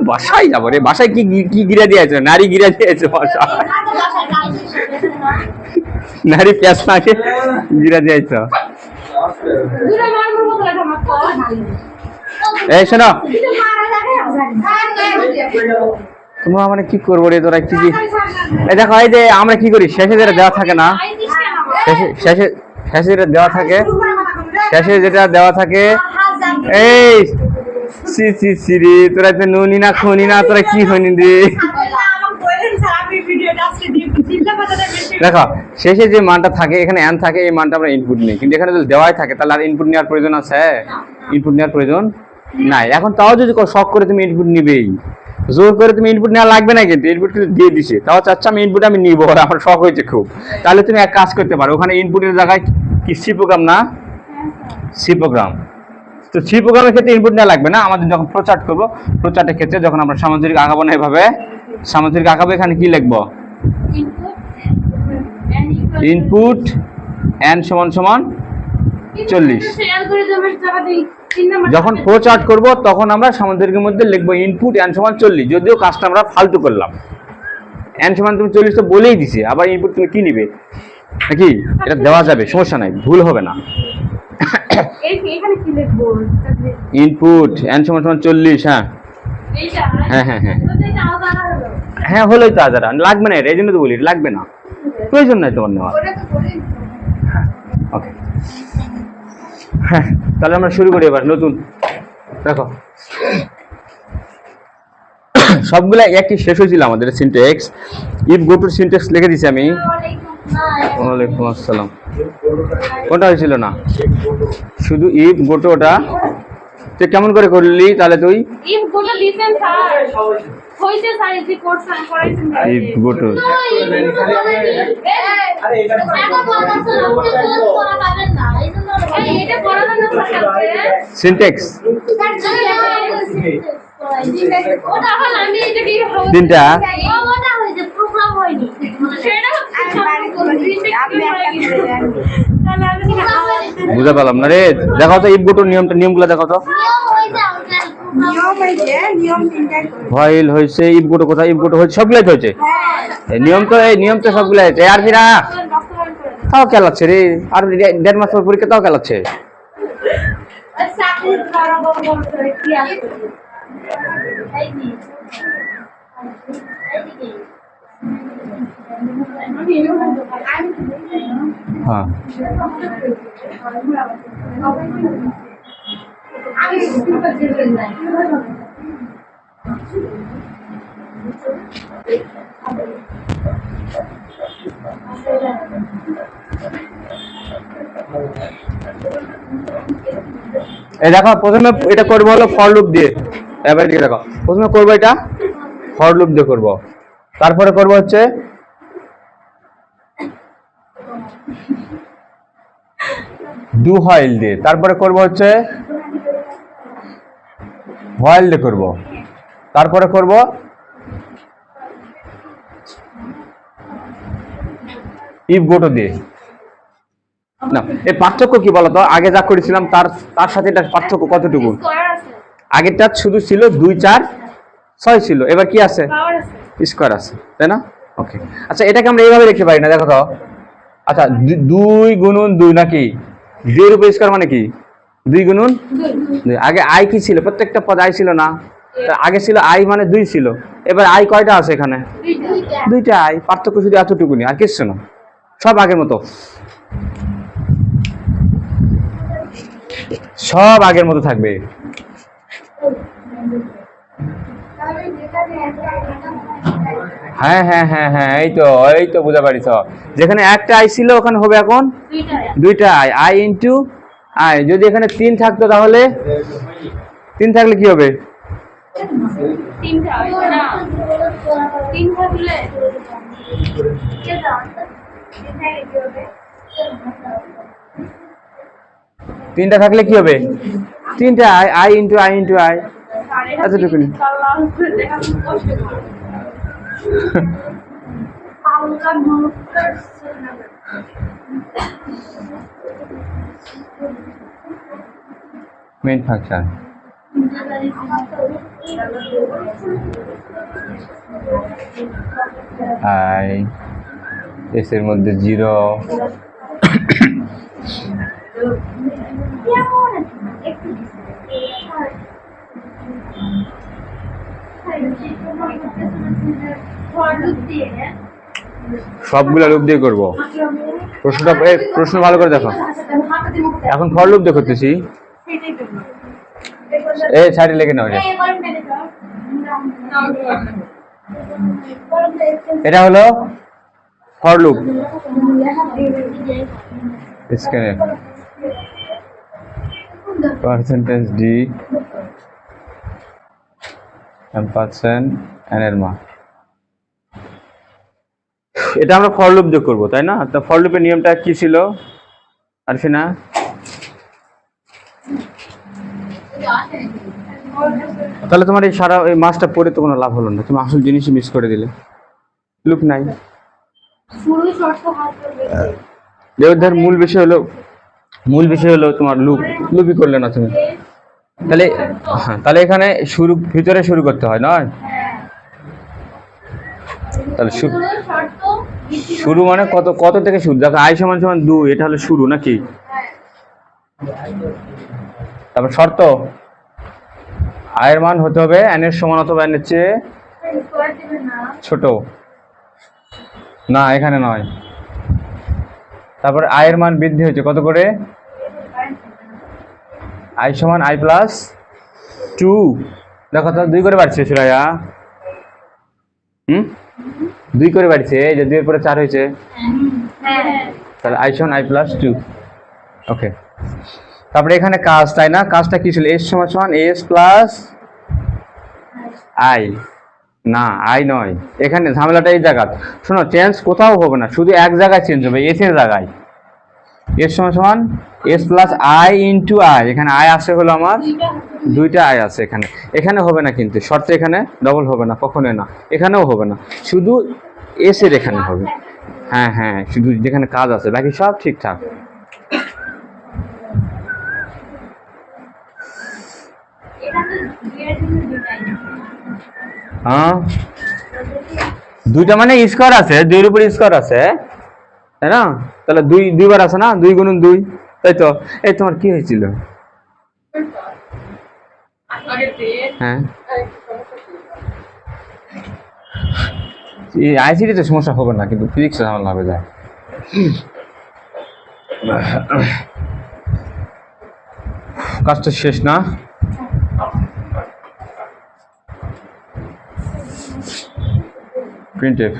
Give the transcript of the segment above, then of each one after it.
বাসায় যাবো রে, বাসায় কি কি গিরা দিয়েছো? নারী গিরা দিয়েছো বাসা? নারী পেঁয়াজ নাকে গিরা দিয়েছো? এই শোনো, তোমরা মানে কি করবো রে তোরা? কি এই দেখো, এই যে আমরা কি করি, শেষে যেটা দেওয়া থাকে না, শেষে শেষে যেটা দেওয়া থাকে, শেষে যেটা দেওয়া থাকে, এই সি সি সি রে, তোরা তো নুনি না খুনি না, তোরা কি হইনি রে? দেখো শেষে যে মানটা থাকে, এখানে এন থাকে, এই মানটা আমরা ইনপুট নিই, কিন্তু এখানে যদি দেওয়াই থাকে তাহলে আর ইনপুট নেওয়ার প্রয়োজন আছে? ইনপুট নেওয়ার প্রয়োজন নাই। এখন তাও যদি শখ করে তুমি ইনপুট নিবেই, জোর করে তুমি ইনপুট নেওয়া লাগবে না, কিন্তু ইনপুট দিয়ে দিছে, তাও চাচ্ছ আমি ইনপুট আমি নিবো, আমার শখ হয়েছে খুব, তাহলে তুমি এক কাজ করতে পারো, ওখানে ইনপুটের জায়গায় কি সি প্রোগ্রাম না, সি প্রোগ্রাম, তো সি প্রোগ্রামের ক্ষেত্রে ইনপুট নেওয়া লাগবে না। আমাদের যখন ফ্লোচার্ট করবো, ফ্লোচার্টের ক্ষেত্রে যখন আমরা সামান্তরিক আঁকাবো না, এভাবে সামান্তরিক আঁকাবো, এখানে কি লিখবো? ইনপুট এন সমান সমান 40। যখন ফ্লো চার্ট করবো তখন আমরা সামান্তরিকের মধ্যে লিখবো ইনপুট এন সমান 40, যদিও কাজটা আমরা ফালতু করলাম। এন সমান তুমি 40 তো বলেই দিছে, আবার ইনপুট তুমি কি নিবে নাকি? এটা দেওয়া যাবে, সমস্যা নাই, ভুল হবে না। ইনপুট এন সমান সমান 40। হ্যাঁ হ্যাঁ হ্যাঁ হ্যাঁ হ্যাঁ, হলোই তো, আজারা লাগবে না, এই জন্য তো বলি লাগবে না, প্রয়োজন নাই তোমার নেওয়ার। ওকে, হ্যাঁ, তাহলে আমরা শুরু করি এবার নতুন। দেখো সবগুলা একই শেষ হয়েছিল আমাদের syntax. If go to syntax লিখে দিছি আমি। ওয়ালাইকুম আসসালাম। কোনটা হয়েছিল না, শুধু ইফ গো টু, ওটা তুই কেমন করে করলি তাহলে? তুই if go to listen sir হইছে স্যার, এই কোর্স করাইছেন ইফ গো টু, আরে এটা কথা শুনতে করা পাবেন না, এইজন্য এটা পড়ানো না স্যার, সিনট্যাক্স ওটা হল আমি এটা কি হবে তিনটা ওটা হইছে প্রোগ্রাম হয়নি, সেটা বুঝা পেলাম না রে। দেখো তো ইফ গো টু নিয়মগুলো দেখো তো। ফাইল হয়েছে, ইফ গো টু কোথায়? ইফ গো টু হয়েছে, সবগুলাই তো হয়েছে, এই নিয়ম তো সবগুলাই হয়েছে। আর ফিরা তাও কে লাগছে রে, আর 1.5 মাস পর পরীক্ষা, তাও কে লাগছে? হ্যাঁ এই দেখো, প্রথমে এটা করবো হলো ফর লুপ দিয়ে। এবার দিকে দেখো, প্রথমে করবো এটা ফর লুপ দিয়ে করবো, তারপরে করবো হচ্ছে ডু হোয়াইল দিয়ে, তারপরে করবো হচ্ছে হোয়াইল দিয়ে করবো, তারপরে করবো ইফ গো টু দিয়ে। না, এর পার্থক্য কি বলতো? আগে যা করেছিলাম তার সাথে এটা পার্থক্য কতটুকু? আগেরটা শুধু ছিল 2 4 6 ছিল, এবার কি আছে? স্কয়ার আছে, তাই না? ওকে, আচ্ছা এটাকে আমরা এইভাবে লিখতে পারি না, দেখো তো। আচ্ছা 2 গুণন 2 নাকি 2 এর উপর স্কয়ার মানে কি? 2 গুণন 2। আগে আই কি ছিল? প্রত্যেকটা পদ আই ছিল না? আগে ছিল আই মানে 2 ছিল, এবার আই কয়টা আছে এখানে? 2টা আই। পার্থক্য শুধু এতটুকুনি, আর কিছু না, সব আগের মতো, সব আগের মতো থাকবে। হ্যাঁ হ্যাঁ হ্যাঁ হ্যাঁ, এই তো বুঝা পারিস, যেখানে একটা আই ছিল ওখানে হবে এখন 2টা আই, আই ইন্টু আই। যদি এখানে 3 থাকতো তাহলে 3 থাকলে কি হবে? 3টা থাকলে কি হবে? 3টা I, I into I into I, এতটুকুনি। মেইন ফাংশন আই এস এর মধ্যে 0 সবগুলা লুপ দিয়ে করবো। প্রশ্ন ভালো করে দেখো। এখন ফর লুপ দিয়ে করতেছি। এই সাইডে লেগে নাও। এটা হলো for loop. Percentage D % n এর মান। এটা আমরা ফর লুপ দিয়ে করবো, তাই না? তো ফর লুপের নিয়মটা কি ছিল আরফিনা? তাহলে তোমার এই সারা এই মাসটা পড়ে তো কোনো লাভ হলো না, তুমি আসল জিনিসই মিস করে দিলে। লুপ নাই। দেবধার মূল বিষয় হলো তোমার লুপই করলে না তুমি। তাহলে হ্যাঁ, তাহলে এখানে ভিতরে শুরু করতে হয় নয়? তাহলে শুরু মানে কত থেকে শুরু? দেখো i = 2, এটা হলো শুরু নাকি? তারপর শর্ত i এর মান হতে হবে n এর সমান অথবা n এর চেয়ে ছোট না, এখানে নয়। তারপর i এর মান বৃদ্ধি হয়েছে কত করে? i = i + 2। দেখো তো 2 করে বাড়ছে সুরাইয়া। 2 করে বাড়ছে, এই যে 2 এর পরে 4 হয়েছে। তাহলে i = i + 2। ওকে। তারপরে এখানে কাজ, তাই না? কাজটা কি ছিল? s = s + i। না, i নয়। এখানে ঝামেলাটা এই জায়গা। শোনো, চেঞ্জ কোথাও হবে না, শুধু এক জায়গায় চেঞ্জ হবে, s এর জায়গায়। s = s + i * i। এখানে i আসে হলো আমার দুইটা i আছে এখানে। এখানে হবে না কিন্তু, শর্তে এখানে ডবল হবে না, কখনোই না। এখানেও হবে না, শুধু s এর এখানে হবে। হ্যাঁ হ্যাঁ, শুধু যেখানে কাজ আছে, বাকি সব ঠিকঠাক। হ্যাঁ, দুইটা মানে স্কোয়ার আছে, 2 এর উপর স্কোয়ার আছে, তাই না? তাহলে 2 বার আছে না, 2 × 2, তাই তো? এই তোমার কি হয়েছিল? হ্যাঁ, এই আইসিটিতে সমস্যা হবে না, কিন্তু ফিজিক্সে ঝামেলা হবে যায়। কাজটা শেষ না? printf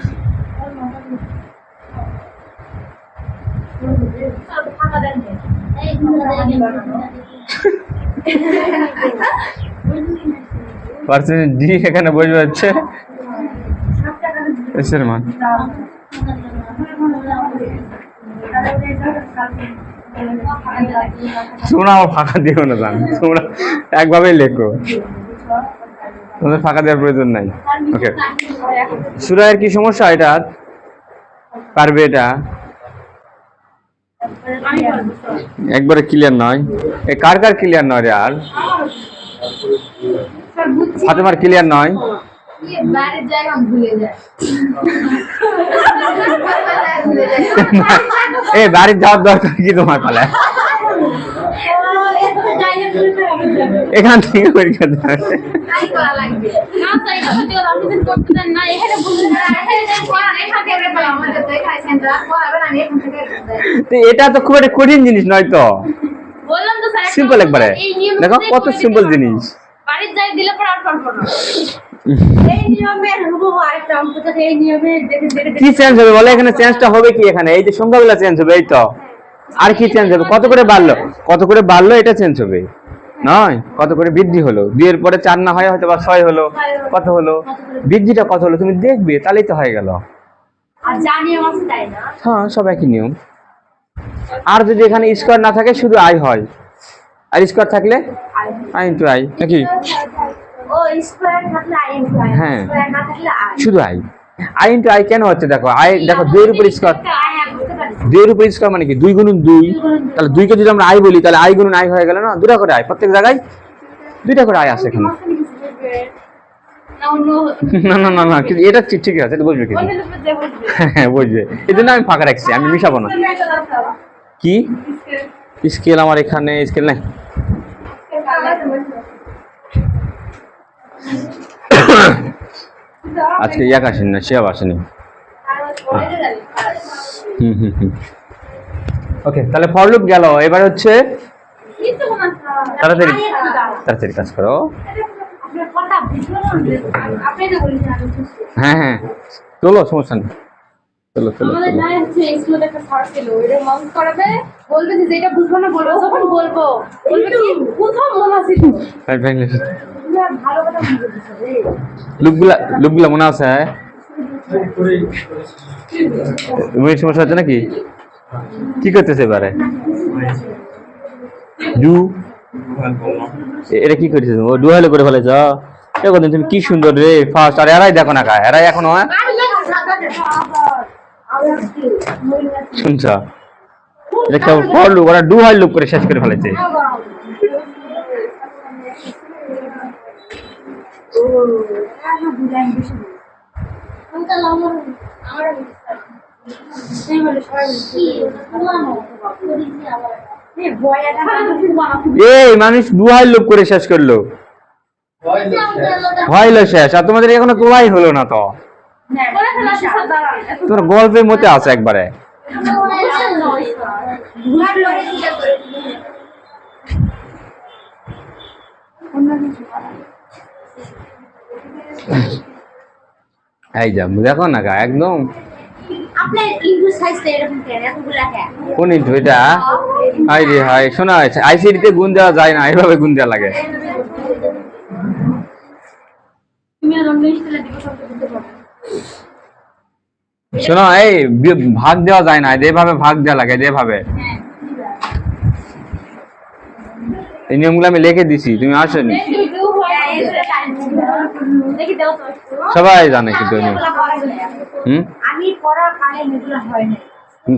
পার্সেন্টেজ ডি এখানে বসবে হচ্ছে এস এর মান। তোমরা আমার ফাঁকা দিও না, জান, তোমরা একভাবেই লেখো, তোমাদের ফাঁকা দেওয়ার প্রয়োজন নাই। ওকে, সুরায়ের কি সমস্যা? এটা পারবে? এটা একবারে ক্লিয়ার নয়। এ কার ক্লিয়ার নয় রে? আর ফাতেমার ক্লিয়ার নয়? এ বাড়ির যাওয়ার দরকার কি তোমার? তাহলে এখান থেকে পরীক্ষা দিতে হবে। এটা তো খুব একটা কঠিন জিনিস নয় তো, সিম্পল একবারে। দেখো কত সিম্পল জিনিস। কি চেঞ্জ হবে বলে? এখানে চেঞ্জটা হবে কি? এখানে এই যে সংখ্যাগুলো চেঞ্জ হবে, এই তো। আর কি চেঞ্জ হবে? কত করে বাড়লো এটা চেঞ্জ হবে নয়, কত করে বৃদ্ধি হলো। 2 এর পরে 4 না হয় হয়তো বা 6 হলো। কত হলো বৃদ্ধিটা? কত হলো তুমি দেখবে, তাহলেই তো হয়ে গেল। হ্যাঁ, সব একই নিয়ম। আর যদি এখানে স্কোয়ার না থাকে, শুধু i হয়, আর স্কোয়ার থাকলে i * i নাকি? হ্যাঁ, শুধু i * i কেন হচ্ছে? দেখো 2 এর উপর স্কোয়ার। 2 এর উপর স্কয়ার মানে কি 2 গুণন 2, তাহলে 2 কে যদি আমরা i বলি তাহলে i গুণন i হয়ে গেল না, দুটা করে i, প্রত্যেক জায়গায় দুইটা করে i আছে এখানে। না না না না, কিন্তু এটা ঠিক আছে, এটা বুঝবে কি? হ্যাঁ বুঝবে, এই জন্য আমি ফাঁকা রাখছি, আমি মিশাবো না। কি স্কেল? আমার এখানে স্কেল নাই। আজকে ইয়াক আসেনি না, শিয়াব আসেনি। ওকে, তাহলে ফর লুপ গেল। এবার হচ্ছে তাড়াতাড়ি তাড়াতাড়ি কাজ করো। হ্যাঁ হ্যাঁ চলো, সমস্যা নেই, চলো চলো। লুপগুলা মনে আছে? সমস্যা হচ্ছে নাকি? কি করতেছে এবারে? এটা কি করেছে? ও ডুয়ালে করে ফেলেছ। তুমি কি সুন্দর রে ফার্স্ট। আর এরাই দেখো না, এরাই এখনো শুনছ? এটা কেমন ফর লুপ, ওরা ডু হাইল লুপ করে শেষ করে ফেলেছে। এই মানুষ ডু হাইল লুপ করে শেষ করলো, হইলো শেষ, আর তোমাদের এখনো তোলাই হলো না। তো তোর গল্পের মধ্যে আছে একবারে। এই যা দেখো না একদম কোন ইন্টু এটা? হাই রে হাই, শোনা আইসিডিতে গুণ দেওয়া যায় না, এভাবে গুণ দেওয়া লাগে। শোনো, এই ভাগ দেওয়া যায় না, এভাবে ভাগ দেওয়া লাগে, এভাবে। এই নিয়মগুলো আমি লিখে দিছি, তুমি আসোনি। সবাই জানে কিন্তু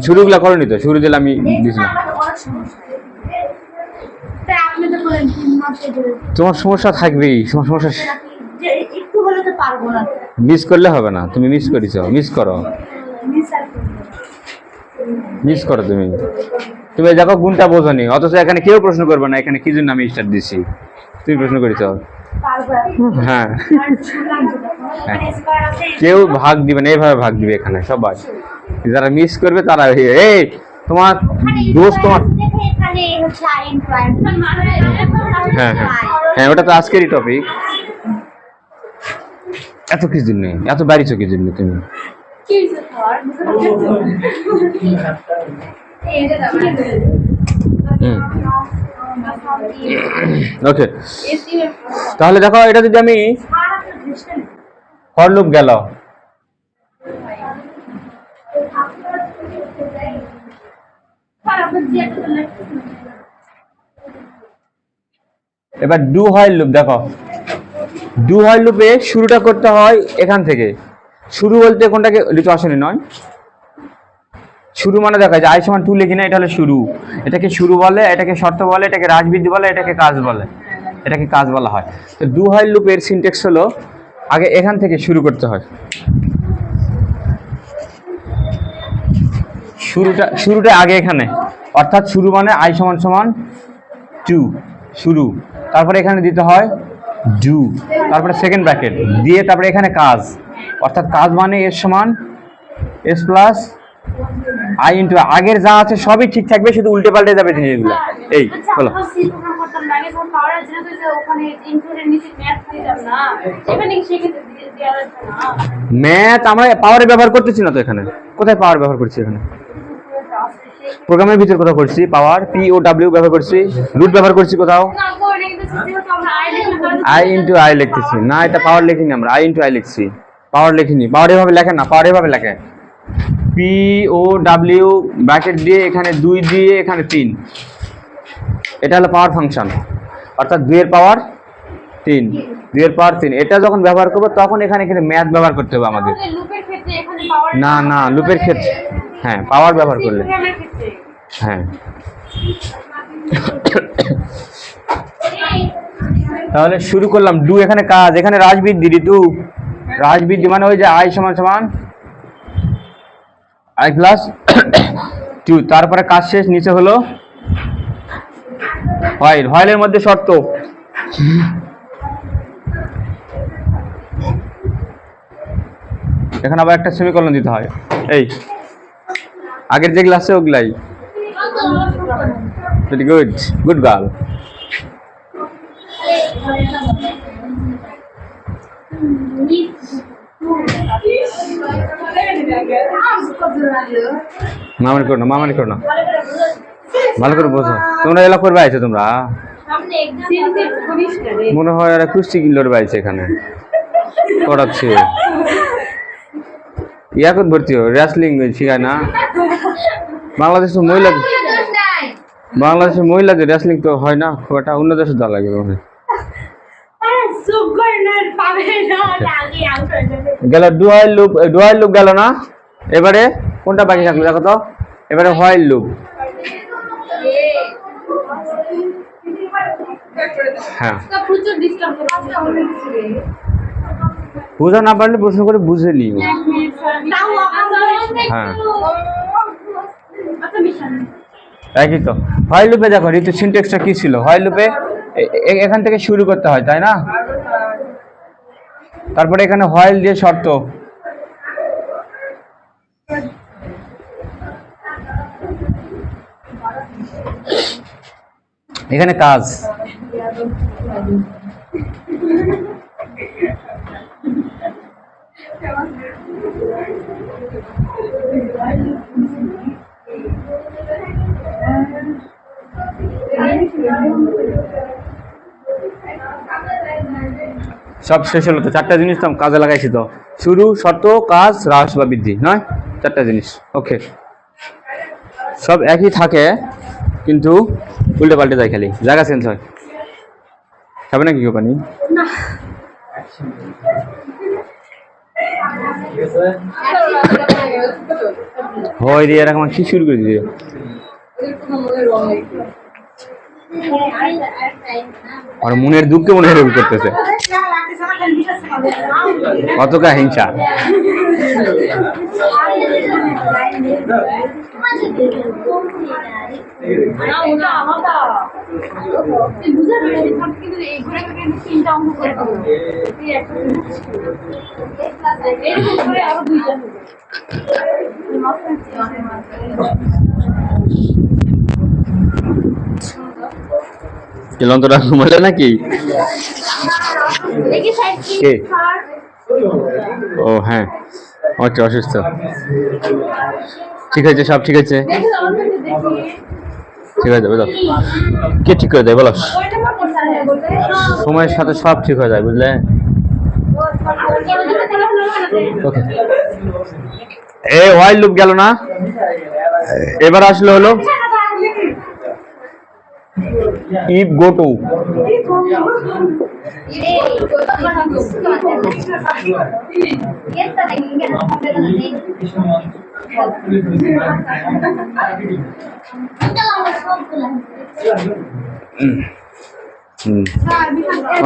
শুরুগুলা করনি তো, শুরু দিলে আমি দিছিলাম। তোমার সমস্যা থাকবেই, তোমার সমস্যা মিস করলে হবে না। তুমি মিস করেছো, মিস করো, মিস করো। তুমি তুমি দেখো গুণটা বোঝনি, অথচ এখানে কেউ প্রশ্ন করবে না এখানে কি জন্য আমি স্টার্ট দিছি। তুমি প্রশ্ন করেছো। হ্যাঁ, কেউ ভাগ দিবে না, এইভাবে ভাগ দিবে এখানে সবাই। যারা মিস করবে তারা এই তোমার দোষ, তোমার হ্যাঁ হ্যাঁ হ্যাঁ, ওটা তো আজকেরই টপিক। এত কি জন্য, এত বাড়িছো কি জন্য তুমি? ওকে, তাহলে দেখো এটা যদি আমি ফর লুপ গেল, এবার ডু হোয়াইল লুপ দেখো। ডু হোয়াইল লুপে শুরুটা করতে হয় এখান থেকে। শুরু বলতে কোনটাকে লিখতে আসেনি নয়, শুরু মানে দেখা যায় i সমান 2 লিখি না, এটা হলো শুরু। এটাকে শুরু বলে, এটাকে শর্ত বলে, এটাকে রাজবৃদ্ধি বলে, এটাকে কাজ বলে, এটাকে কাজ বলা হয়। তো ডু হোয়াইল লুপের সিনট্যাক্স হলো আগে এখান থেকে শুরু করতে হয়। শুরুটা আগে এখানে, অর্থাৎ শুরু মানে i সমান সমান 2 শুরু, তারপরে এখানে দিতে হয় ডু, তারপরে সেকেন্ড ব্র্যাকেট দিয়ে তারপরে এখানে কাজ, অর্থাৎ কাজ মানে এর সমান এস প্লাস আই ইন্টু আগের যা আছে সবই ঠিক থাকবে, শুধু উল্টে পাল্টে যাবে জিনিসগুলো। এই বলো, ম্যাথ আমরা পাওয়ারে ব্যবহার করতেছি না তো এখানে। কোথায় পাওয়ার ব্যবহার করছি? এখানে প্রোগ্রামের ভিতরে কোথাও করছি পাওয়ার, POW ব্যবহার করছি, রুট ব্যবহার করছি কোথাও? আই ইন্টু আই লিখতেছি না, এটা পাওয়ার লিখিনি আমরা, আই ইন্টু আই লিখছি, পাওয়ার লিখিনি। পাওয়ার এভাবে লেখে না, পাওয়ার এভাবে লেখে POW ব্র্যাকেট দিয়ে এখানে 2 দিয়ে এখানে 3, এটা হলো পাওয়ার ফাংশন, অর্থাৎ 2 এর পাওয়ার 3, 2 এর পাওয়ার 3। এটা যখন ব্যবহার করবো তখন এখানে কিন্তু ম্যাথ ব্যবহার করতে হবে আমাদের। না না লুপের ক্ষেত্রে হ্যাঁ পাওয়ার ব্যবহার করলে হ্যাঁ। তাহলে শুরু করলাম। ডু এখানে কাজ, এখানে রাজবৃদ্ধি ঋতু, রাজবৃদ্ধি মানে ওই যে আই সমান সমান আই প্লাস টু, তারপরে কাজ শেষ, নিচে হলো হোয়াইল, হোয়াইলের মধ্যে শর্ত এখানে আবার একটা সেমিকোলন দিতে হয়। এই আগের যেগুলো আছে ওগুলাই। Very good, good girl. মামানি করো না, মামানি করো না, ভালো করে বোঝো। তোমরা এলা করবে আইছো, তোমরা মনে হয় এরা কুস্তি কিনলোর বাইছে এখানে পড়াচ্ছে। ইয়াকুত ভর্তি হয়, রেসলিং শিখায় না বাংলাদেশের মহিলা, বাংলাদেশের মহিলাদের রেসলিং তো হয় না খুব একটা, অন্য দেশে যা লাগে মনে গেল। ডুয়াইল লুপ, ডুয়াইল লুপ গেল না, এবারে কোনটা বাকি থাকলো দেখো তো, এবারে হোয়াইল লুপ। হ্যাঁ বুঝা না পারলে প্রশ্ন করে বুঝে নিও। হ্যাঁ একই তো। হোয়াইল লুপে দেখো ঋতু সিনট্যাক্সটা কি ছিল, হোয়াইল লুপে এখান থেকে শুরু করতে হয় তাই না, তারপরে এখানে হোয়াইল দিয়ে শর্ত, এখানে কাজ। সব শেষ হলো তো, চারটা জিনিস তো কাজে লাগাইছি তো, শুরু, শর্ত, কাজ, হ্রাস বা বৃদ্ধি, নয় চারটা জিনিস। ওকে, সব একই থাকে কিন্তু উল্টে পাল্টে যায়, খালি জায়গা চেঞ্জ হয়। খাবে না কি পানি? হয় রে এরকম কি শুরু করে দিয়ে আর মনের দুঃখে মনে হেরম করতেছে, কতটা হিংসা। লন্তরা ঘুমালে নাকি? ও হ্যাঁ আচ্ছা, অসুস্থ। ঠিক আছে, সব ঠিক আছে, ঠিক আছে বুঝলো। কে ঠিক করে দেয় বলো? সময়ের সাথে সব ঠিক হয়ে যায় বুঝলে। ওকে, এ হোয়াইল লুপ গেল না, এবার আসলে হলো if go to,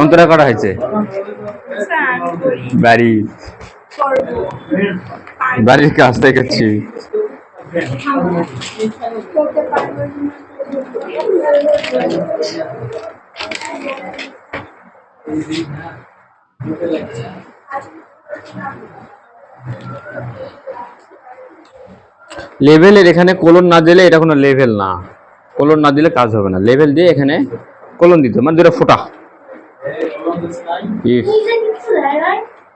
অন্তরা করা হয়েছে বাড়ির কাজ দেখেছি। লেভেলের এখানে কোলন না দিলে এটা কোনো লেভেল না, কোলন না দিলে কাজ হবে না। লেভেল দিয়ে এখানে কোলন দিতে মানে দুটো ফোঁটা।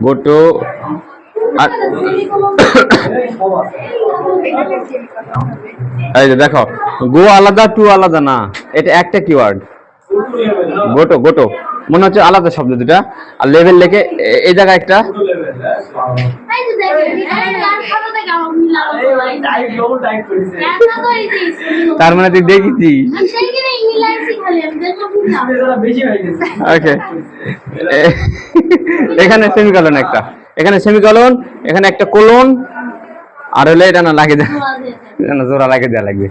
গো টু এই যে দেখো, গো আলাদা, টু আলাদা না, এটা একটা কিওয়ার্ড। গোটো, গোটো মনে হচ্ছে আলাদা শব্দ দুটা, আর লেভেল লিখে এই জায়গায় একটা। তার মানে তুই দেখেছি। ওকে, এখানে সেমিকোলন একটা, এখানে সেমিকলন, এখানে একটা কোলন, আর হলে এটা না লাগিয়ে দেয়, জোড়া লাগিয়ে দেওয়া লাগবে।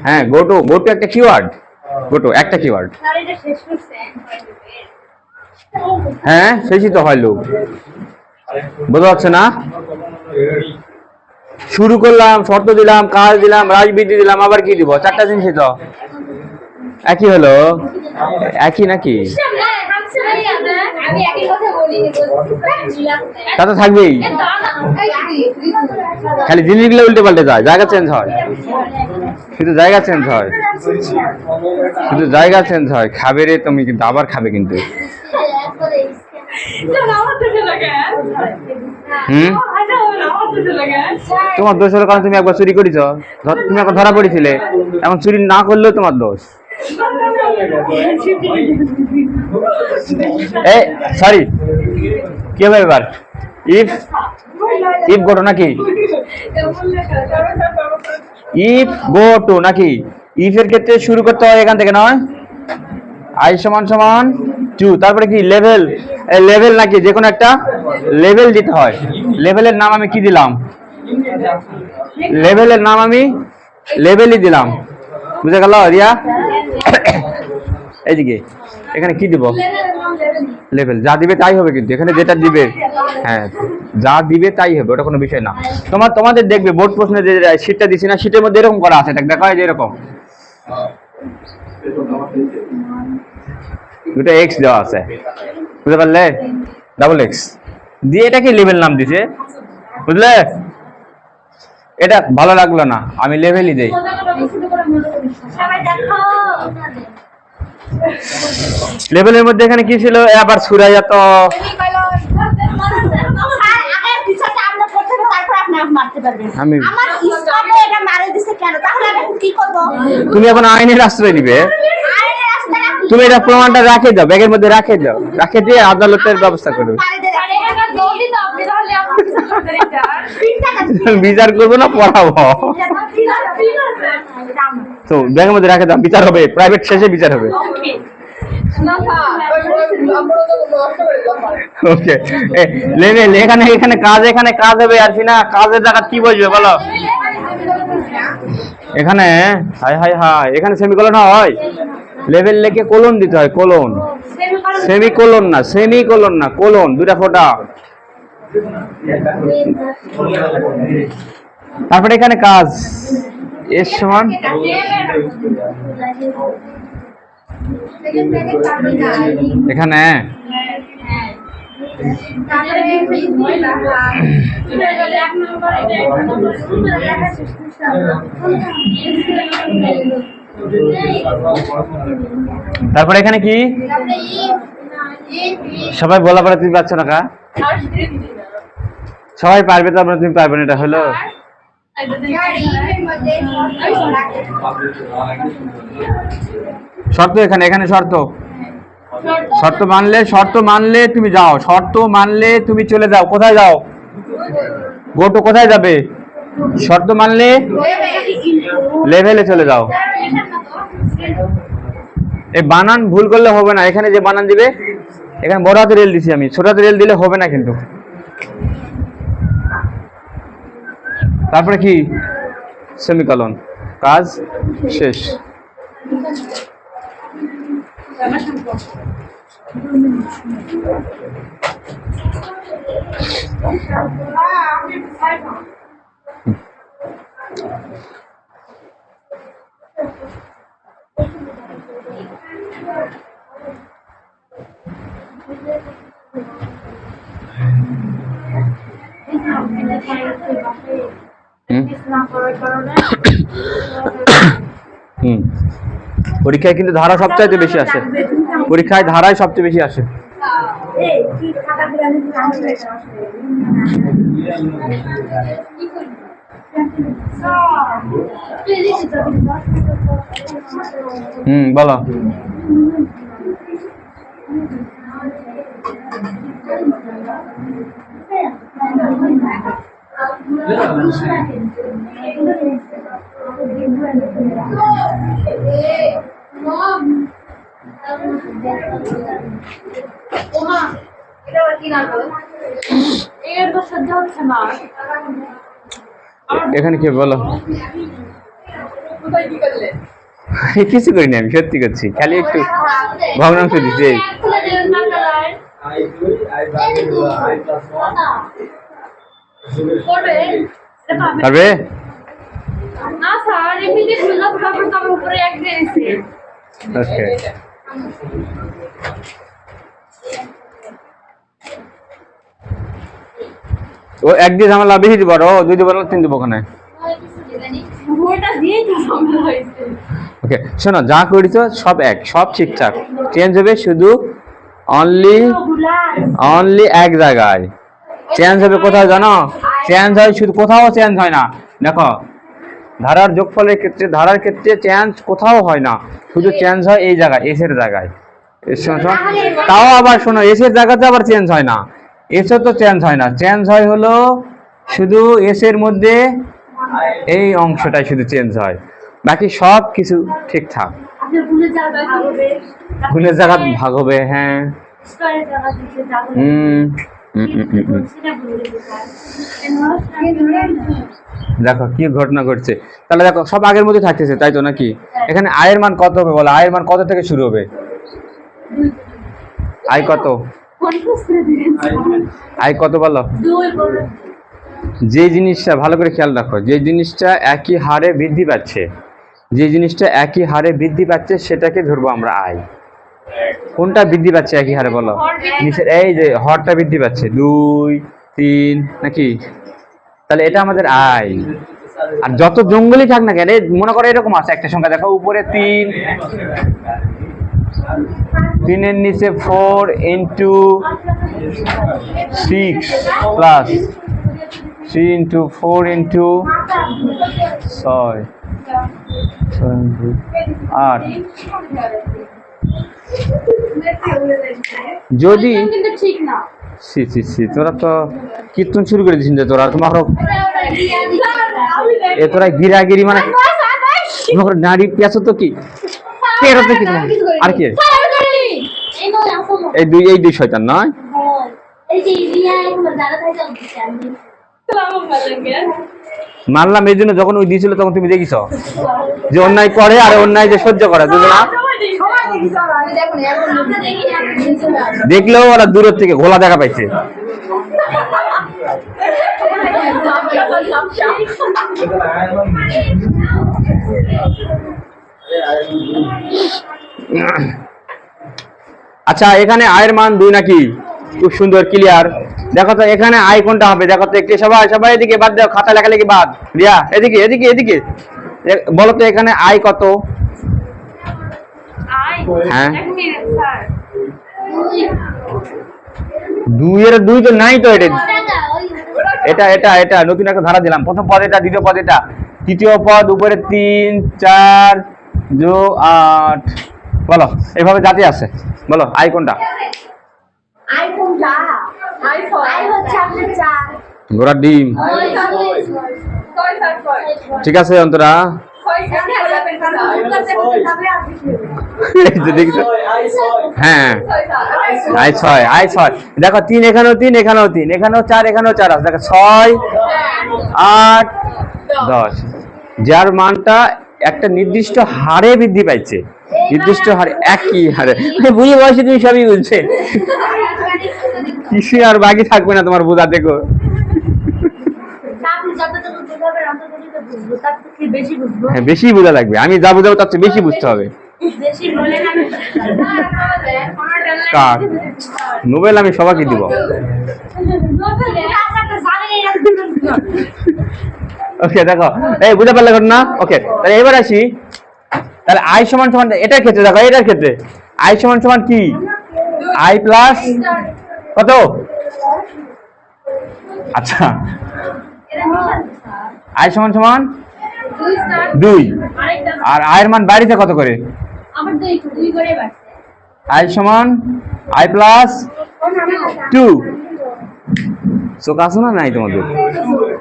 হ্যাঁ, গো টু একটা কিওয়ার্ড, গো টু একটা কিওয়ার্ড। হ্যাঁ, শেষই তো হয় লোক, বোঝা যাচ্ছে না? শুরু করলাম, শর্ত দিলাম, কাজ দিলাম, রাজবৃদ্ধি দিলাম, আবার কি দিব? চারটা জিনিসই তো একই হলো, একই নাকি? তা তো থাকবেই, খালি জিনিসগুলো উল্টে পাল্টে যায়, জায়গা চেঞ্জ হয়, শুধু জায়গা চেঞ্জ হয়, শুধু জায়গা চেঞ্জ হয়। খাবে রে তুমি, কিন্তু আবার খাবে কিন্তু। তোমার দোষ হলো কারণ তুমি একবার চুরি করেছ, তুমি একবার ধরা পড়েছিলে, এখন চুরি না করলেও তোমার দোষ। সরি, কি হবে এবার? ইফ গো টু নাকি? ইফ গো টু নাকি? ইফ এর ক্ষেত্রে শুরু করতে হয় এখান থেকে, নয়? আই সমান সমান 2, তারপরে কি লেভেল, লেভেল নাকি যে কোনো একটা লেভেল দিতে হয়। লেভেলের নাম আমি কি দিলাম? লেভেলের নাম আমি লেভেলই দিলাম, বুঝে গেল রিয়া? এইদিকে এখানে কি দিব? লেভেল। যা দিবে তাই হবে, কিন্তু এখানে যেটা দিবে, হ্যাঁ যা দিবে তাই হবে, ওটা কোনো বিষয় না। তোমাদের দেখবে বোর্ড প্রশ্নে যে শীটটা দিছি না, শীটের মধ্যে এরকম করা আছে, দেখা হয় যে এরকম দুটো এক্স দেওয়া আছে, বুঝতে পারলে? ডাবল এক্স দিয়ে এটাকে লেভেল নাম দিছে, বুঝলে? এটা ভালো লাগলো না, আমি লেভেলই দেই। লেভেলের মধ্যে এখানে কি ছিল? আবার সুরাইয়া তো তুমি এখন আইনের আশ্রয় নিবে, তুমি এটা প্রমাণটা রাখে দাও, ব্যাগের মধ্যে রাখে দাও, রাখে দিয়ে আদালতের ব্যবস্থা করবে। বিচার করবো না, পড়াবো তো, ব্যাগের মধ্যে রাখে দাও, বিচার হবে, প্রাইভেট শেষে বিচার হবে। ওকে, লেভেল এখানে, এখানে কাজ, এখানে কাজ হবে, আর না কাজের জায়গা কি বসবে বলো? এখানে হাই হাই হাই, এখানে সেমিকলন হয়, লেভেল লিখে কোলন দিতে হয়, কোলন, সেমিকলন না, সেমিকলন না, কোলন, দুটা ফোঁটা। তারপরে এখানে কাজ এর সমান, এখানে তারপরে এখানে কি? সবাই বলা পরে তুমি পাচ্ছ না? সবাই পারবে, তারপরে তুমি পারবে না, এটা হলো শর্ত। এখানে, এখানে শর্ত, শর্ত মানলে, শর্ত মানলে তুমি যাও, শর্ত মানলে তুমি চলে যাও। কোথায় যাও? গো টু কোথায় যাবে? শর্ত মানলে লেভেলে চলে যাও। এই বানান ভুল করলে হবে না, এখানে যে বানান দিবে, এখানে বড় হাতের রেল দিছি আমি, ছোট হাতের রেল দিলে হবে না কিন্তু। তারপরে কি? সেমিকলন, কাজ শেষ। পরীক্ষায় কিন্তু ধারা সবচাইতে বেশি আসে, পরীক্ষায় ধারায় সবচেয়ে বেশি আসে। বলো। এখানে কি বলো? কিছু করিনি, আমি সত্যি করছি, খালি একটু ভগ্নাংশ দিচ্ছি। পারবে? ওকে, ও এক দিয়ে ঝামেলা বেশি দিব, ও দুই দিব না তিন দিব ওখানে। ওকে শোনো, যা করেছ সব এক, সব ঠিকঠাক, চেঞ্জ হবে শুধু অনলি এক জায়গায় চেঞ্জ হবে। কোথায় জানো চেঞ্জ হয়? শুধু কোথাও চেঞ্জ হয় না। দেখো ধারার যোগফলের ক্ষেত্রে, ধারার ক্ষেত্রে চেঞ্জ কোথাও হয় না, শুধু চেঞ্জ হয় এই জায়গায়, এস এর জায়গায়। তাও আবার শোনো, এস এর জায়গাতে আবার চেঞ্জ হয় না, এসও তো চেঞ্জ হয় না, চেঞ্জ হয় হলো শুধু এস এর মধ্যে এই অংশটাই শুধু চেঞ্জ হয়, বাকি সব কিছু ঠিকঠাক। গুণের জায়গা ভাগ হবে, হ্যাঁ। দেখো কি ঘটনা ঘটছে, তাহলে দেখো সব আগের মধ্যে থাকতেছে, তাই তো নাকি? এখানে আয়ের মান কত হবে বলো? আয়ের মান কত থেকে শুরু হবে? আয় কত? আয় কত বলো? যে জিনিসটা ভালো করে খেয়াল রাখো, যে জিনিসটা একই হারে বৃদ্ধি পাচ্ছে, যে জিনিসটা একই হারে বৃদ্ধি পাচ্ছে সেটাকে ধরবো আমরা আয়। কোনটা বৃদ্ধি পাচ্ছে একই হারে বলো? নিচের এই যে হরটা বৃদ্ধি পাচ্ছে, 2 3 নাকি? তাহলে এটা আমাদের আয়। আর যত জঙ্গলি থাক না কেন, মনে করো এরকম আছে একটা সংখ্যা, দেখো উপরে 3, 3 এর নিচে 4 ইন্টু 6 প্লাস 3 ইন্টু 4 ইন্টু 6 8। যদি তোরা তো কীর্তন শুরু করে দিচ্ছেন যে তোরা, তোমার তোরা গিরাগিরি মানে নারী পেঁচো তো কি পেরোতে কি আর কি? এই দুই শয়তান নয়, মানলাম এই জন্য যখন ওই দিয়েছিল তখন তুমি দেখিস যে অন্যায় করে আর অন্যায় যে সহ্য করে দুজনা, দেখলেও ওরা দূরের থেকে ঘোলা দেখা পাইছে। আচ্ছা এখানে আয়ের মান 2 নাকি? খুব সুন্দর ক্লিয়ার। দেখো তো এখানে আয় কোনটা হবে? দেখো তো একটু, সবাই সবাই এদিকে বাদ দাও, খাতা লেখালেখি বাদ। রিয়া এদিকে এদিকে এদিকে বলো তো এখানে আয় কত? হ্যাঁ 2 এর 2 তো নাই তো, এটা এটা এটা নতুন একটা ধারা দিলাম, প্রথম পদ এটা, দ্বিতীয় পদ এটা, তৃতীয় পদ উপরে 3 4 যোগ 8। বলো এইভাবে জাতি আছে, বলো আই কোনটা? আই কোনটা? আই হচ্ছে আপনার 4 ঘোড়ার ডিম। ঠিক আছে অন্তরা, হ্যাঁ আই 6 আই 6। দেখো 3 এখানেও 3 এখানেও 3 এখানেও 4 এখানেও 4 আছে, দেখো 6 8 10, যার মানটা একটা নির্দিষ্ট হারে বৃদ্ধি পাইছে, নির্দিষ্ট হারে, একই হারে। বুঝে বয়সে তুমি সবই বুঝছে, কিছু আর বাকি থাকবে না তোমার বোঝা। দেখো হ্যাঁ বেশি বোঝা লাগবে, আমি যা বোঝাবো তার চেয়ে বেশি বুঝতে হবে। কার নোবেল আমি সবাইকে দিব। ওকে দেখো এই বুঝতে পারলে ঘটনা। ওকে তাহলে এবার আসি, তাহলে আই সমান সমান এটার ক্ষেত্রে দেখো, এটার ক্ষেত্রে আই সমান সমান কি? আই প্লাস কত? আচ্ছা আই সমান সমান 2, আর আয়ের মান বাড়িতে কত করে? আই সমান আই প্লাস 2। চোখ আছে না নাই তোমাদের?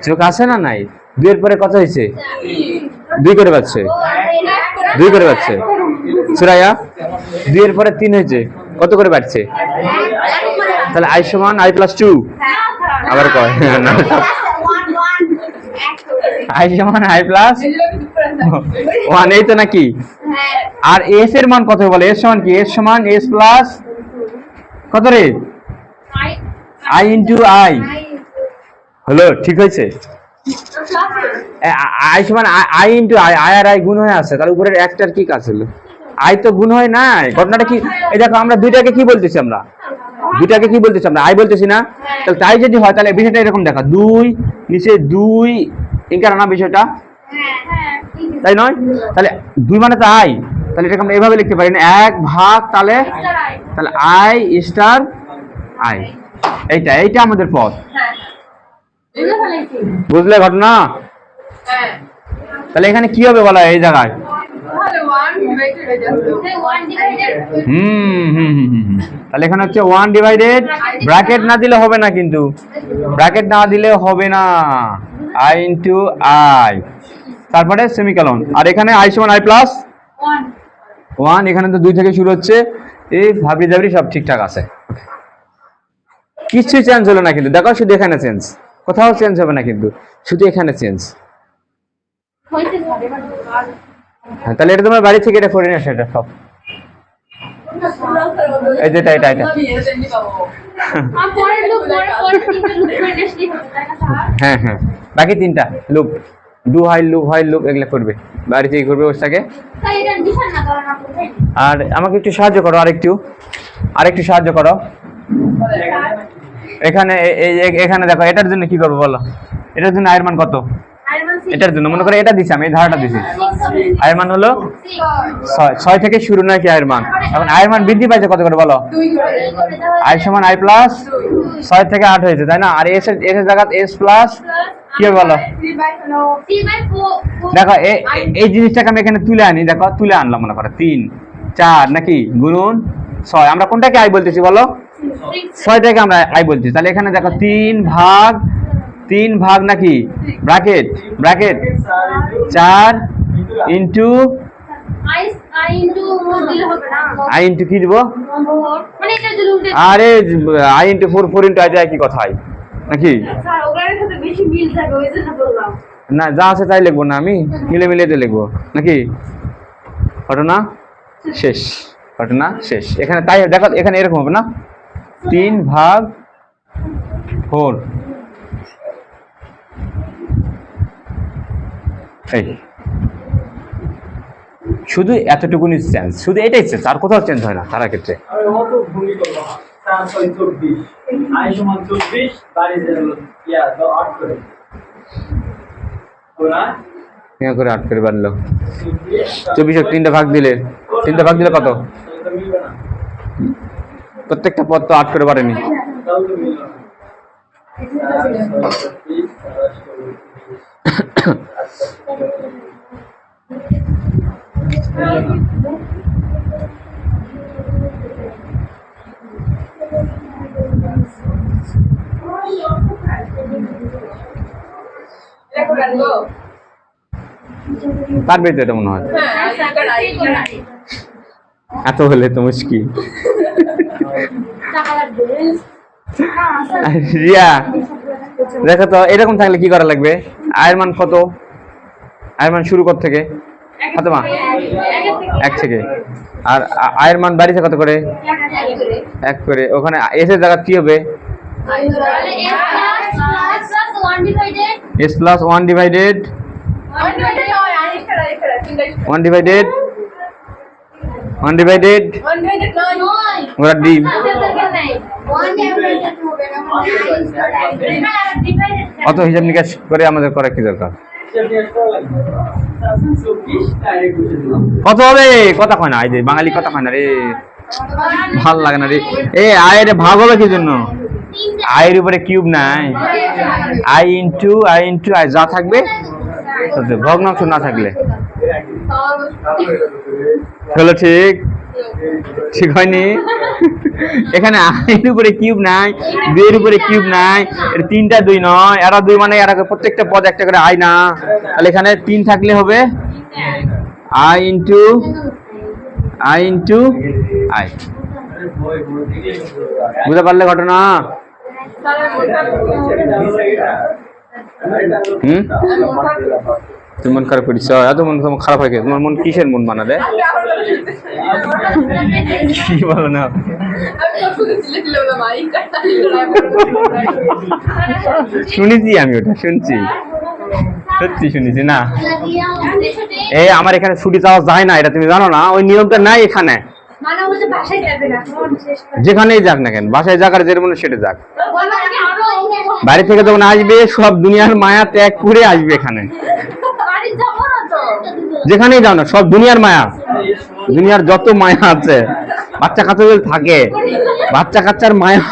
চোখ আছে না নাই? 2 এর পরে কত হয়েছে? 2 করে পাচ্ছে, 2 করে পাচ্ছে সুরাইয়া। 2 এর পরে 3 হয়েছে, কত করে বাড়ছে? তাহলে আই সমান আই প্লাস টু আবার কয় না আই সমান আই প্লাস ওয়ান, এই তো নাকি? আর এস এর মান কত বলে? এস সমান কি? এস সমান এস প্লাস কত রে? I into I. হলো, ঠিক হয়েছে। আই সমান আই ইন্টু আই, আই আর আই গুণ হয়ে আছে, তার উপরের একটার কি কাজ হলো? আই তো গুণ হয় নাই। ঘটনাটা কি? এই দেখো, আমরা দুইটাকে কি বলতেছি? আমরা দুইটাকে কি বলতেছি? আমরা আই বলতেছি না? তাহলে তাই যদি হয় তাহলে বিষয়টা এরকম দেখা, দুই নিচে দুই ইনকার না বিষয়টা, তাই নয়? তাহলে দুই মানে তো আই, তাহলে এটাকে আমরা এভাবে লিখতে পারি না, এক ভাগ তাহলে তাহলে আই স্টার আই। এইটা আমাদের পথ। বুঝলে ঘটনা? তাহলে এখানে কি হবে বলা, এই জায়গায় তাহলে এখানে হচ্ছে 1 ডিভাইডেড, ব্র্যাকেট না দিলে হবে না, কিন্তু ব্র্যাকেট না দিলে হবে না, আই ইন্টু আই, তারপরে সেমিকোলন। আর এখানে আই সমান আই প্লাস 1, এখানে তো 2 থেকে শুরু হচ্ছে। এই ভাবরি জাবরি সব ঠিকঠাক আছে, কিছু চেঞ্জ হলো না কিন্তু। দেখো, শুধু এখানে চেঞ্জ, কোথাও চেঞ্জ হবে না কিন্তু, শুধু এখানে চেঞ্জ। হ্যাঁ, তাহলে এটা তোমার বাড়ি থেকে এটা করে নিয়ে আসো, এটা সব এই যেটা এটা হ্যাঁ হ্যাঁ, বাকি তিনটা লুপ, ডু হয় লুপ হয় লুপ, এগুলো করবে বাড়ি থেকে করবে ওটাকে। আর আমাকে একটু সাহায্য করো, আরেকটু সাহায্য করো। এখানে এখানে দেখো, এটার জন্য কি করবো বলো? এটার জন্য আয়ের মান কত? এটার জন্য মনে করো এটা দিছি, আমি এই ধারাটা দিছি, আয়ের মান হলো 6 থেকে শুরু নয় কি আয়ের মান। এখন আয়ের মান বৃদ্ধি পাইছে কত করে বলো? আই সমান আই প্লাস 6 থেকে 8 হয়েছে, তাই না? আর এস এর জায়গা এস প্লাস কি হবে বলো? দেখো এই জিনিসটাকে আমি এখানে তুলে আনি, দেখো তুলে আনলাম, মনে করো 3 4 নাকি গুণন 6, আমরা কোনটাকে আই বলতেছি বলো? 6টাকে আমরা আই বলতেছি। তাহলে এখানে দেখো 3 ভাগ নাকি ব্র্যাকেট 4 ইন্টু আই ইন্টু কি দিব? আরে আই ইন্টু 4 ইন্টু আই যায় কি কথা হয় নাকি? না, যা আছে তাই লিখবো না, আমি মিলে তো লিখবো নাকি? ঘটনা শেষ, ঘটনা শেষ। এখানে তাই দেখো, এখানে এরকম হবে না, 3 ভাগ 4, এই শুধু এতটুকুনি চেঞ্জ, শুধু এটাই চেঞ্জ, আর কোথাও চেঞ্জ হয় না তার ক্ষেত্রে। করে 8 করে বাড়লো 24, 3টা ভাগ দিলে কত? প্রত্যেকটা পদ তো 8 করে বাড়েনি। পারবে তো এটা মনে হয়, এত হলে তো মুশকিল। রিয়া দেখো তো, এরকম থাকলে কি করা লাগবে? আয়ের মান কত? আয়ের মান শুরু কত থেকে? ফাতেমা 1 থেকে। আর আয়ের মান বাড়িতে কত করে? 1 করে। ওখানে এস এর জায়গা কি হবে? এস প্লাস 1 ডিভাইডেড ওরা ডি। অত হিসাব নিকাশ করে আমাদের করা কি দরকার? কত হবে? কথা কয় না, এই যে বাঙালি কথা কয় না রে, ভাল লাগে না রে। আয়ের ভাগ হবে কি জন্য? আয়ের উপরে কিউব নাই, আই ইন্টু আই যা থাকবে ভগ্নাংশ না থাকলে হলো। ঠিক হয়নি? এখানে আয়ের উপরে কিউব নাই, 2 এর উপরে কিউব নাই, এটা 3টা 2 নয়, এরা 2 মানে এরা প্রত্যেকটা পদ একটা করে আই না, তাহলে এখানে 3 থাকলে হবে আই ইন্টু আই। বুঝতে পারলে ঘটনা? তুমি মন খারাপ করিস? এত মন তোমার খারাপ হয় তোমার মন কিসের মন বানালে? কি বলো না? শুনেছি আমি, ওটা শুনছি, সত্যি শুনেছি না। এই আমার এখানে ছুটি চাওয়া যায় না, এটা তুমি জানো না? ওই নিয়মটা নাই এখানে। যেখানেই যাক না কেন, বাসায় যাক আর যেটা মনে সেটা যাক। বাড়ি থেকে যখন আসবে সব দুনিয়ার মায়া ত্যাগ করে আসবে এখানে। যেখানেই যাও না, সব দুনিয়ার মায়া, দুনিয়ার যত মায়া আছে, বাচ্চা কাচ্চা থাকে, বাচ্চা কাচ্চার মায়া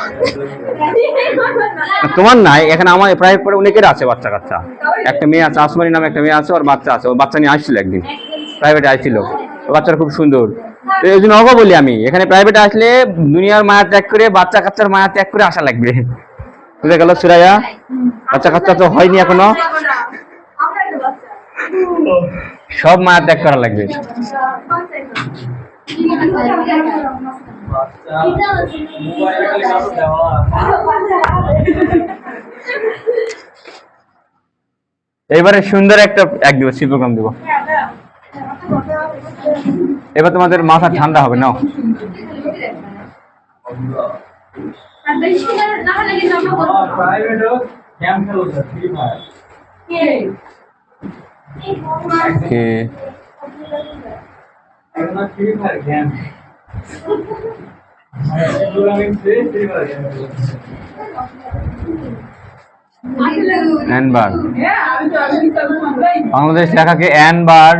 তোমার নাই এখানে, আমার প্রায় অনেকের আছে বাচ্চা কাচ্চা। একটা মেয়ে আছে, আসমানি নামে একটা মেয়ে আছে, ওর বাচ্চা আছে, ওর বাচ্চা নিয়ে আসছিল একদিন, প্রাইভেটে আসছিল, ওর বাচ্চাটা খুব সুন্দর। এই জন্য অগো বলি আমি, এখানে প্রাইভেটে আসলে দুনিয়ার মায়া ত্যাগ করে বাচ্চা কাচ্চার মায়া ত্যাগ করে আসা লাগবে। বুঝে গেল সুরাইয়া? বাচ্চা কাচ্চা তো হয়নি এখনো, সব মায়া ত্যাগ করা লাগবে। এবারে সুন্দর একটা দিবসী প্রোগ্রাম দিব। এবার তোমাদের মাথা ঠান্ডা হবে নাও। এনবার বাংলাদেশ লেখাকে এনবার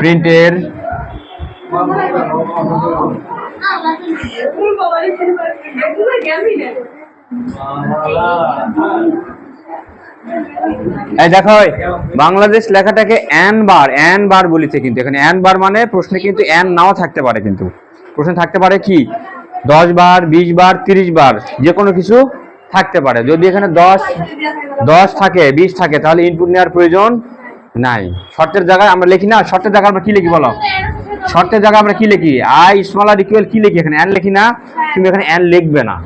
প্রিন্টের এই দেখো বাংলাদেশ লেখাটাকে এন বার বলেছে, কিন্তু এখানে এন বার মানে প্রশ্নে কিন্তু এন নাও থাকতে পারে, কিন্তু প্রশ্নে থাকতে পারে কি 10 বার 20 বার 30 বার যে কোনো কিছু থাকতে পারে। যদি এখানে 10 থাকে 20 থাকে তাহলে ইনপুট নেওয়ার প্রয়োজন নাই। শর্তের জায়গায় আমরা লিখি না, শর্তের জায়গায় আমরা কি লিখি বলো? শর্তের জায়গায় আমরা কি লিখি? আই স্মল আর ইকুয়াল কি লিখি? এখানে এন লিখি না? তুমি এখানে এন লিখবে না,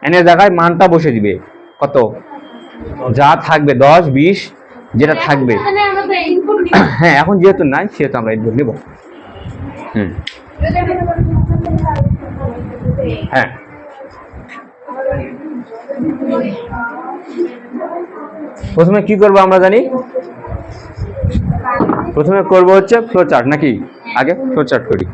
এন এর জায়গায় মানটা বসে দিবে, কত যা থাকবে 10 20 যেটা থাকবে। হ্যাঁ এখন যেহেতু নাই সেহেতু আমরা ইনপুট নিব। হ্যাঁ প্রথমে কি করবো আমরা জানি? প্রথমে করব হচ্ছে ফ্লো চার্ট, নাকি? আগে ফ্লো চার্ট করি।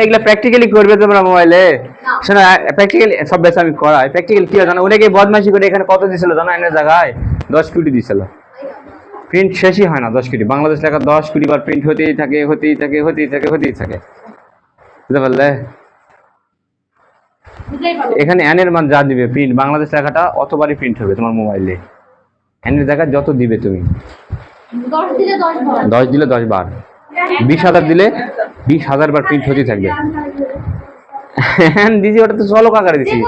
এগুলা প্র্যাকটিক্যালি করবে তোমরা মোবাইলে। শোনো প্র্যাকটিক্যালি সব বেশ আমি করাই। প্র্যাকটিক্যালি কি জানো, অনেকে বদমাইশি করে এখানে কত দিছিল জানো? এনের জায়গায় 10 কোটি দিছিল। প্রিন্ট শেষই হয় না 10 কোটি। বাংলাদেশ লেখা 10 কোটি বার প্রিন্ট হতেই থাকে। বুঝতে পারলে? এখানে এন এর মান যা দিবে প্রিন্ট, বাংলাদেশ লেখাটা অতবারই প্রিন্ট হবে তোমার মোবাইলে। এন এর জায়গায় যত দিবে তুমি, 10 দিলে 10 বার, 20,000 দিলে 20,000 বার প্রিন্ট হতেই থাকবে। দিদি ওটা তো চলো আকারে দিচ্ছি,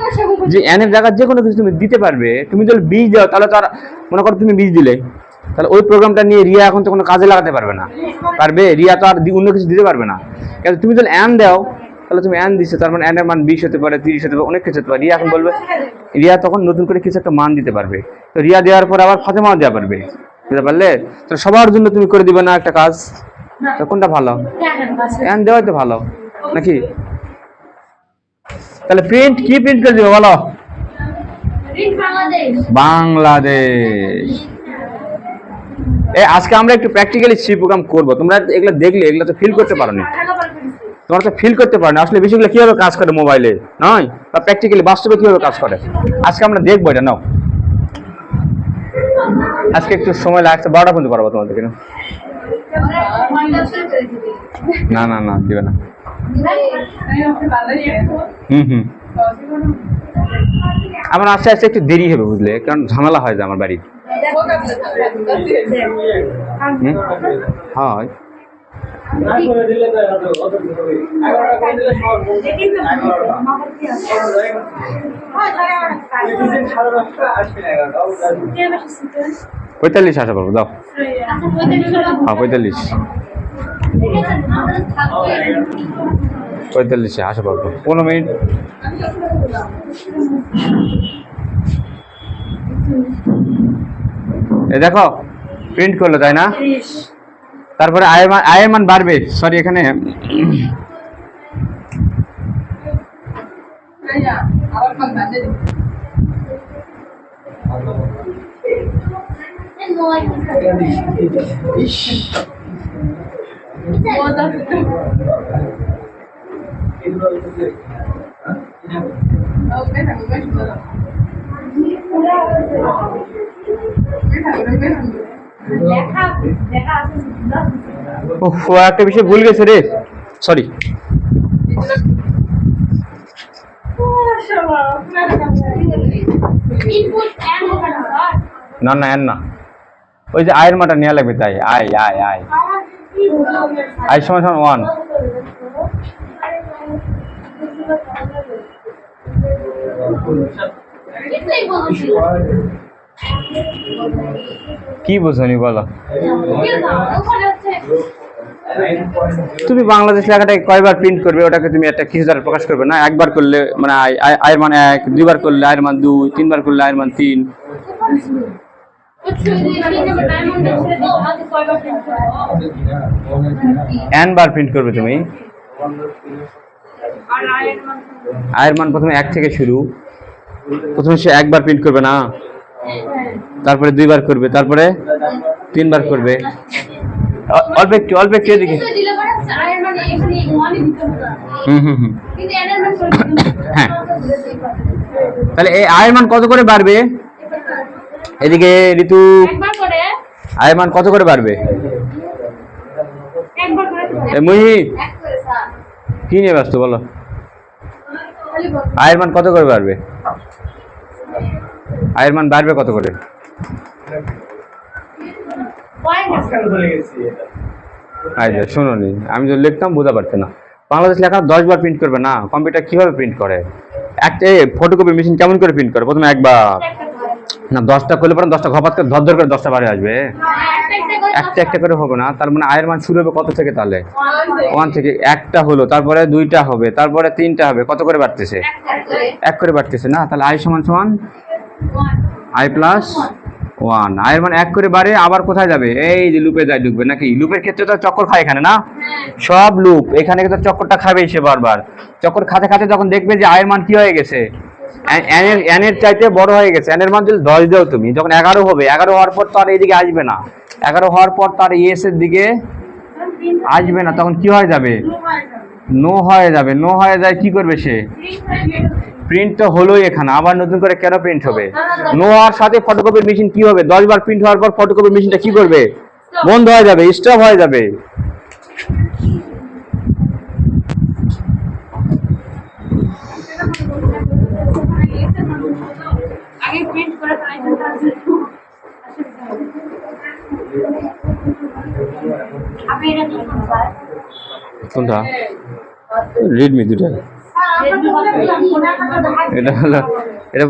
যে এন এর জায়গায় যে কোনো কিছু তুমি দিতে পারবে। তুমি যদি 20 দাও তাহলে তো আর, মনে করো তুমি 20 দিলে, তাহলে ওই প্রোগ্রামটা নিয়ে রিয়া এখন তো কোনো কাজে লাগাতে পারবে না। পারবে? রিয়া তো আর অন্য কিছু দিতে পারবে না। কিন্তু তুমি যদি এন দাও তাহলে তুমি n দিছো, তার মানে n এর মান 20 হতে পারে, 30 হতে পারে, অনেক কিছু হতে পারে। রিয়া এখন বলবে, রিয়া তখন নতুন করে কিছু একটা মান দিতে পারবে। তো রিয়া দেওয়ার পর আবার ফাতেমাও দেওয়া পারবে, বুঝতে পারলে? তো সবার জন্য তুমি করে দিবে না একটা কাজ, তো কোনটা ভালো? n দেওয়াই তো ভালো নাকি? তাহলে প্রিন্ট কি প্রিন্ট করে দিবে বলো? বাংলাদেশ। আজকে আমরা একটু প্র্যাকটিক্যালি সি প্রোগ্রাম করবো। তোমরা এগুলো দেখলে এগুলো তো ফিল করতে পারো না, তোমরা তো ফিল করতে পারো না আসলে বিষয়গুলো কিভাবে কাজ করে মোবাইলে, নয় বা প্র্যাকটিক্যালি বাস্তবে কিভাবে কাজ করে। আজকে আমরা দেখবো এটা। নাও, আজকে একটু সময় লাগছে, 12টা পর্যন্ত পারবো তোমাদেরকে। না না না, দিবে না। হুম, আমার আস্তে আস্তে একটু দেরি হবে, বুঝলে, কারণ ঝামেলা হয় যে আমার বাড়ির। হয় পঁয়তাল্লিশ আসা পারবো, দাও। হ্যাঁ 45 আসা পারবো, 15 মিনিট। দেখো প্রিন্ট করলো, তাই না? তারপরে আয়ের মান বাড়বে, সরি এখানে একটা বিষয় ভুল গেছে রে, সরি। না না এন না, ওই যে আয়ের মাটা নেওয়া লাগবে, তাই আয় আয় আয় আয় সমান সমান 1। কি বোঝনি বলো? তুমি বাংলাদেশ লেখাটা কয়বার প্রিন্ট করবে, ওটাকে তুমি একটা কিছু দ্বারা প্রকাশ করবে না। একবার করলে মানে আয়ের মান 1, দুইবার করলে আয়ের মান 2, তিনবার করলে আয়ের মান 3। n বার প্রিন্ট করবে তুমি। আয়ের মান প্রথমে 1 থেকে শুরু, প্রথমে সে একবার প্রিন্ট করবে না, তারপরে দুইবার করবে, তারপরে তিনবার করবে। অল্প একটু এদিকে। হ্যাঁ, তাহলে এই আয়ের মান কত করে বাড়বে? এদিকে ঋতু, আয়ের মান কত করে বাড়বে? মুহি কি নিয়ে ব্যস্ত বলো? আয়ের মান কত করে বাড়বে? আয়ের মান বাড়বে কত করে? আচ্ছা শুনুনি, আমি তো লিখতাম বুঝতে পারছি না। বাংলাদেশ লেখা 10 বার প্রিন্ট করবে না, কম্পিউটার কিভাবে প্রিন্ট করে? একটা ফটোকপি মেশিন কেমন করে প্রিন্ট করে? প্রথমে একবার না, 10টা করলে পরে 10টা ঘপাত করে ধর করে 10টা বারে আসবে, একটা একটা করে হবে না। তার মানে আয়ের মান শুরু হবে কত থেকে? তাহলে 1 থেকে। একটা হলো, তারপরে 2টা হবে, তারপরে 3টা হবে, কত করে বাড়তেছে? 1 করে বাড়তেছে না? তাহলে আয় সমান সমান আই প্লাস 1। আয়ের মান 1 করে বাড়ে, আবার কোথায় যাবে? এই যে লুপে যায় ঢুকবে, নাকি? লুপের ক্ষেত্রে তো চক্কর খায় এখানে, না? সব লুপ এখানে কিন্তু চক্করটা খাবেই সে বারবার। চক্কর খাতে খাতে যখন দেখবে যে আয়ের মান কি হয়ে গেছে, n এর চাইতে বড় হয়ে গেছে, n এর মান যদি 10 দাও তুমি, যখন 11 হবে, 11 হওয়ার পর তো আর এইদিকে আসবে না, 11 হওয়ার পর তার এস এর দিকে আসবে না, তখন কি হয়ে যাবে? নো হয়ে যাবে। নো হয়ে যায়, কি করবে সে? প্রিন্ট তো হলোই এখানে, আবার নতুন করে কেন প্রিন্ট হবে? নো হওয়ার সাথে ফটোকপির মেশিন কি হবে? 10 বার প্রিন্ট হওয়ার পর ফটোকপির মেশিনটা কি করবে? বন্ধ হয়ে যাবে, স্টপ হয়ে যাবে। কোনটা? রেডমি 2টা। এটা হলো, এটা